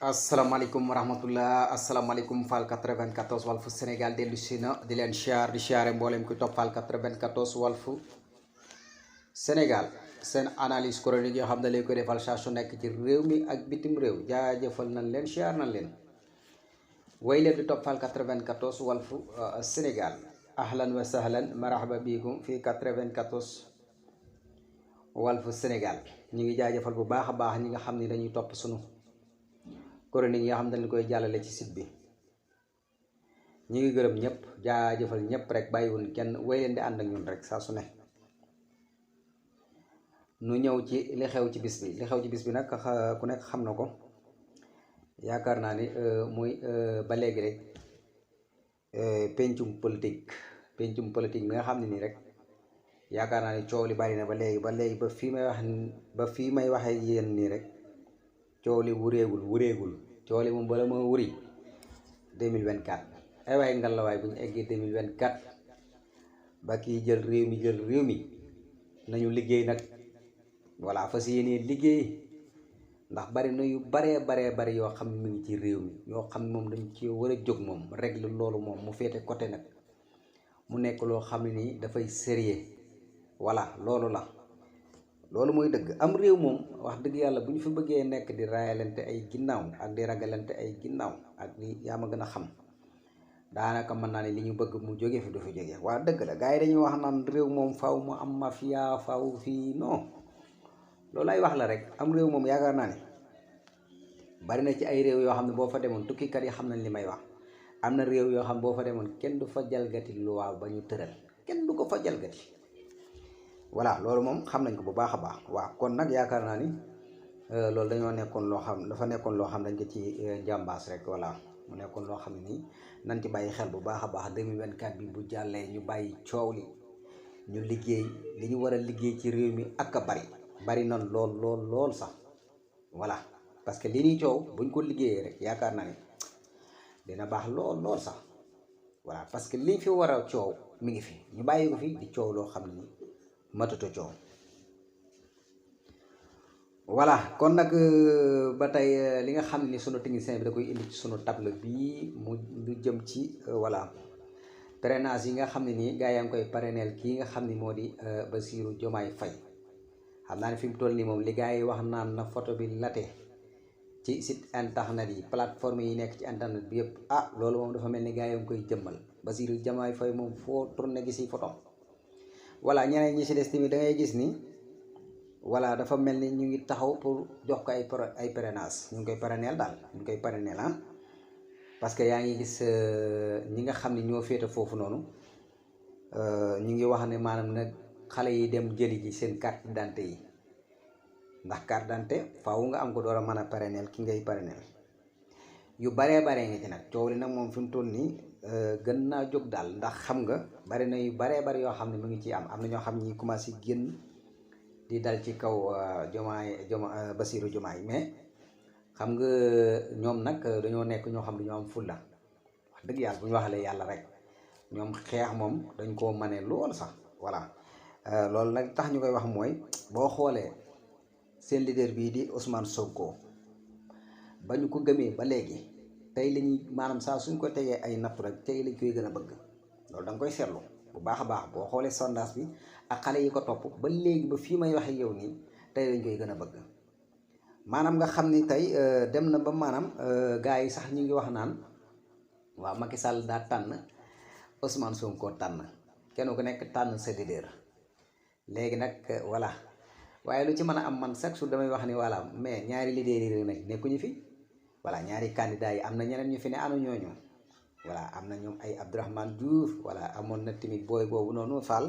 asalaamaaleykum wa rahmatullah asalaamaaleykum Fall 94 Walfu Sénégal dellu si na di leen siyaar di siyaare mboolem ku topp Fall 94 Walfu Sénégal seen analyse chronique yoo xam ne lañ ko defal saa su nekk ci réew mi ak bitim réew jaajëfal nañ leen siyaar nañ leen way leen di topp Fall 94 Walfu Sénégal ahlan wa sahlan marhaba bikum fii 94 Walfu Sénégal ñu ngi jaajëfal bu baax a baax ñi nga xam ni dañuy topp sunu chronique yi nga xam ne dañ koy jàllale ci site bi ñu ngi gërëm ñëpp jaajëfal ñëpp rek bàyyiwul kenn way leen di ànd ak ñun rek saa su ne nu ñëw ci li xew ci bis bi nag ku nekk xam na ko yaakaar naa ni muy ba léegi rek pencum politique bi nga xam ne nii rek yaakaar naa ni coow li bari na ba léegi ba fii may waxee yéen nii rek coow li wureegul coow li moom bala moo wuri 2024 ay waaye ngalawaay bu ñu eggee 2024 ba kii jël réew mi nañu liggéey nag voilà fas yéenee liggéey ndax bari na yu baree yoo xam ne mu ngi ci réew mi yoo xam ne moom dañ ci war a jóg moom règle loolu moom mu féete côté nag mu nekk loo xam ne nii dafay sérieux voilà loolu mooy dëgg am réew moom wax dëgg yàlla bu ñu fi bëggee nekk di raayalante ay ginnaaw ak di ragalante ay ginnaaw ak li yaa ma gën a xam daanaka mën naa ne li ñu bëgg mu jóge fi du fi jóge waa dëgg la gars yi dañuy wax naan réew moom faw mu am mafia faw fii non loolu ay wax la rek am réew moom yaakaar naa ne bari na ci ay réew yoo xam ne boo fa demoon tukkikat yi xam nañ li may wax am na réew yoo xam boo fa demoon kenn du fa jalgati loi ba ñu tëral kenn du ko fa jalgati voilà loolu moom xam nañ ko bu baax a baax waaw kon nag yaakaar naa ni loolu dafa nekkoon loo xam dañ ko ci njàmbaas rek voilà mu nekkoon loo xam ne nii nañ ci bàyyi xel bu baax a baax 2024 bi bu jàllee ñu bàyyi coow li ñu liggéey li ñu war a liggéey ci réew mi ak a bari na lool sax voilà parce que li ñuy coow buñ ko liggéeyee rek yaakaar naa ni dina baax lool sax voilà parce que liñ fi war a coow mi ngi fi ñu bàyyi ko fi di coow loo xam ne nii matuto coow voilà kon nag ba tey li nga xam ni sunu technicien bi da koy indi ci sunu table bi mu lu jëm ci voilà parrainage yi nga xam ne nii gars yaa ngi koy parrainel kii nga xam ni moo di Bassirou Diomaye Faye xam naa ne fi mu toll nii moom li gars yi wax naan na photo bi late ci site internet yi plateforme yi nekk ci internet bi yëpp loolu moom dafa mel ni gars yi ngi koy jëmmal Bassirou Diomaye Faye moom foo tourné gis yi photo voilà ñeneen ñi ci des tamit da ngay gis ni voilà dafa mel ni ñu ngi taxaw pour jox ko ay parrainage ñu ngi koy parrainel daal ñu ngi koy parrainel parce que yaa ngi gis ñi nga xam ne ñoo féete foofu noonu ñu ngi wax ne maanaam nag xale yi dem jëli ji seen carte d'identité yi ndax carte d'identité faaw nga am ko door a mën a parrainel ki ngay parrainel yu baree nga ci nag coow li nag moom fi mu toll nii gën naa jóg daal ndax xam nga bari na yu baree yoo xam ne mu ngi ci am na ñoo xam ñi commencé génn di dal ci kaw Bassirou Diomaye mais xam nga ñoom nag dañoo nekk ñoo xam ne dañoo am fulla wax dëgg yàlla bu ñu waxalee yàlla rek ñoom xeex moom dañ koo mane lool sax voilà loolu nag tax ñu koy wax mooy boo xoolee seen leader bii di Ousmane Sonko ba ñu ko gëmee ba léegi tey lañuy maanaam saa suñ ko tegee ay nattu rek tey lañ koy gën a bëgg loolu da nga koy seetlu bu baax a baax boo xoolee sondage bi ak xale yi ko topp ba léegi ba fii may waxe yow nii tey lañ koy gën a bëgg maanaam nga xam ni tey dem na ba maanaam gars yi sax ñu ngi wax naan waaw Macky Sall daa tànn Ousmane Sonko tànn kenn ku nekk tànn sa leader léegi nag voilà waaye lu ci mën a am man chaque jour damay wax ni voilà mais ñaari leader yi nag nekkuñu fi voilà ñaari candidats yi am na ñeneen ñu fi ne anu ñooñu voilà am na ñoom ay Abdourahmane Diouf voilà amoon na tamit booy boobu noonu Fall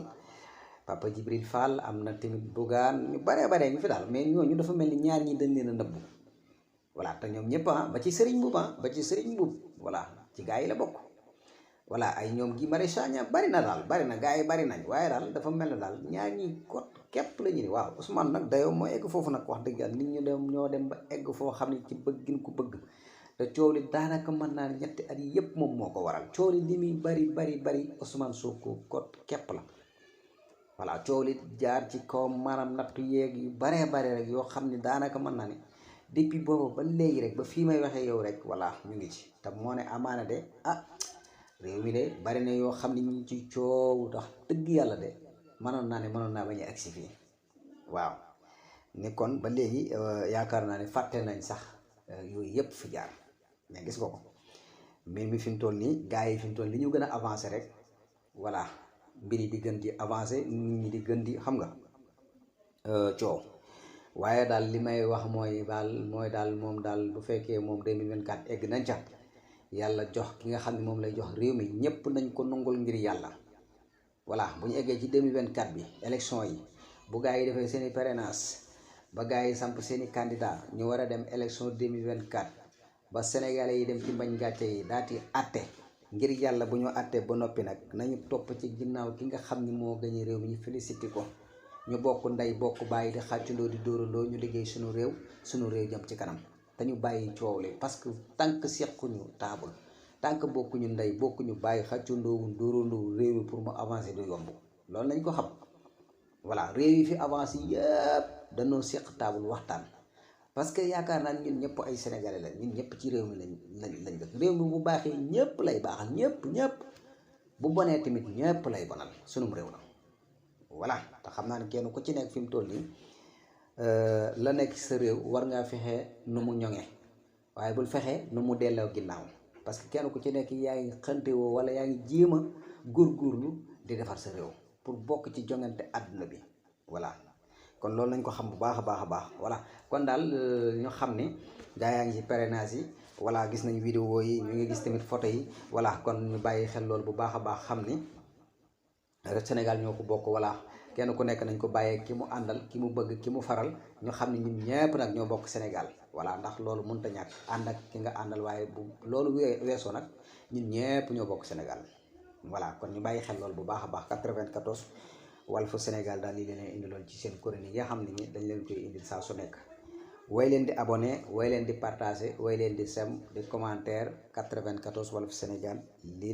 Papa Djibril Fall am na tamit Bougane ñu baree ñu fi daal mais ñooñu dafa mel ni ñaar ñi dañ leen a nëbbu voilà te ñoom ñëpp ba ci Serigne Mboup voilà ci gars yi la bokk voilà ay ñoom gi Mari Sagna bari na gars yi bari nañ waaye daal dafa mel ne daal ñaar ñi kot képp la ñu ni waaw Ousmane nag dayoo moo egg foofu nag wax dëgg yàlla nit ñu dem ñoo dem ba egg foo xam ne ci bëggin ku bëgg te coow li daanaka mën naa ne ñetti at yi yëpp moom moo ko waral coow li li muy bari Ousmane Sonko kot képp la voilà coow li jaar ci kaw maanaam nattu yeeg yu baree rek yoo xam ne daanaka mën naa ne depuis boobu ba léegi rek ba fii may waxee yow rek voilà ñu ngi ci te moo ne amaana de réew mi de bari na yoo xam ne ñu ngi ci coow tax dëgg yàlla de mënoon naa bañ a agsi fii waaw ni kon ba léegi yaakaar naa ne fàtte nañ sax yooyu yëpp fi jaar mais gis nga ko mbir mi fi mu toll nii gars yi fi mu toll li ñu gën a avancé rek voilà mbir yi di gën di avancé nit ñi di gën di xam nga coow waaye daal li may wax mooy daal moom daal bu fekkee moom 2024 egg nañ ca yàlla jox ki nga xam ne moom lay jox réew mi ñëpp nañ ko nangul ngir yàlla voilà bu ñu eggee ci 2024 bi élection yi bu gars yi defee seen i parrainage ba gars yi samp seen i candidat ñu war a dem élection 2024 ba sénégalais yi dem ci mbañ gàcce yi daati atte ngir yàlla bu ñu attee ba noppi nag nañu topp ci ginnaaw ki nga xam ni moo gañe réew mi ñu félicité ko ñu bokk ndey bokk bàyyi di xàccandoo di dóorandoo ñu liggéey suñu réew jëm ci kanam te ñu bàyyi coow li parce que tant que sequñu taabul tant que bokkuñu ndey bokkuñu bàyyi xàccandoowuñ dóorandoo réew mi pour mu avancer du yomb loolu nañ ko xam voilà réew yi fi avancé yëpp dañoo seq taabul waxtaan parce que yaakaar naa ñun ñëpp ay sénégalais la ñun ñëpp ci réew mi lañ dëkk réew mi bu baaxee ñëpp lay baaxal ñëpp bu bonee tamit ñëpp lay bonal sunum réew la voilà te xam naa ne kenn ku ci nekk fi mu toll nii la nekk sa réew war ngaa fexe nu mu ñoŋee waaye bul fexe nu mu delloo ginnaaw parce que kenn ku ci nekk yaa ngi xantewoo wala yaa ngi jéem a góorgóorlu di defar sa réew pour bokk ci jongante àdduna bi voilà kon loolu nañ ko xam bu baax a baax voilà kon daal ñu xam ni gaa yaa ngi ci parrainage yi voilà gis nañ vidéo yi ñu ngi gis tamit photo yi voilà kon ñu bàyyi xel loolu bu baax a baax xam ni Sénégal ñoo ko bokk voilà kenn ku nekk nañ ko bàyyee ki mu àndal ki mu bëgg ki mu faral ñu xam ne ñun ñëpp nag ñoo bokk Sénégal voilà ndax loolu mënut a ñàkk ànd ak ki nga àndal waaye bu loolu weesoo nag ñun ñëpp ñoo bokk Sénégal voilà kon ñu bàyyi xel loolu bu baax a baax 94 Walfu Sénégal daal lii leen indi loolu ci seen chronique yi nga xam ne ni dañ leen koy indil saa su nekk way leen di abonné way leen di partagé way leen di sem di commentaire 94 Walfu Sénégal lii